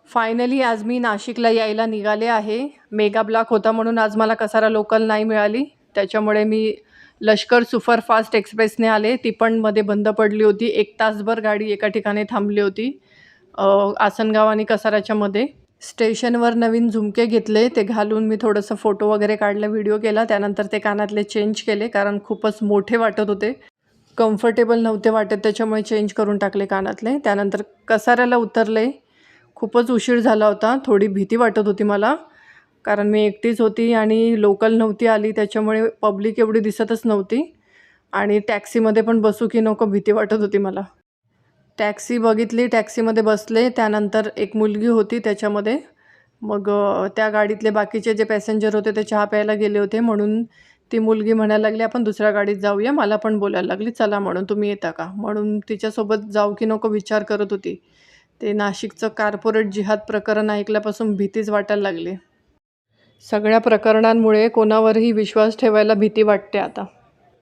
Finally आज मी नाशिकला यायला निघाले आहे. मेगा ब्लॉक होता म्हणून आज मला कसारा लोकल नाही मिळाली. त्याच्यामुळे मी लष्कर सुपरफास्ट एक्सप्रेसने आले. ती पण मध्ये बंद पडली होती. 1 तासभर गाडी एका ठिकाणी थांबली होती. आसनगाव आणि कसाराच्या मध्ये. स्टेशनवर नवीन झुमके घेतले. ते घालून मी थोडंसं फोटो वगैरे काढला, व्हिडिओ केला. त्यानंतर ते कानातले चेंज केले कारण खूपच मोठे वाटत होते. कम्फर्टेबल नव्हते वाटत, त्याच्यामुळे चेंज करून टाकले कानातले. त्यानंतर कसाऱ्याला उतरले. खूपच उशीर झाला होता. थोडी भीती वाटत होती मला कारण मी एकटीच होती आणि लोकल नव्हती आली, त्याच्यामुळे पब्लिक एवढी दिसतच नव्हती आणि टॅक्सीमध्ये पण बसू की नको भीती वाटत होती मला. टॅक्सी बघितली, टॅक्सीमध्ये बसले. त्यानंतर एक मुलगी होती त्याच्यामध्ये. मग त्या गाडीतले बाकीचे जे पॅसेंजर होते ते चहा प्यायला गेले होते, म्हणून ती मुलगी म्हणायला लागली आपण दुसऱ्या गाडीत जाऊया. मला पण बोलायला लागली चला म्हणून, तुम्ही येता का म्हणून. तिच्यासोबत जाऊ की नको विचार करत होती. ते नाशिकचं कॉर्पोरेट जिहाद प्रकरण ऐकल्यापासून भीतीच वाटायला लागली. सगळ्या प्रकरणांमुळे कोणावरही विश्वास ठेवायला भीती वाटते आता.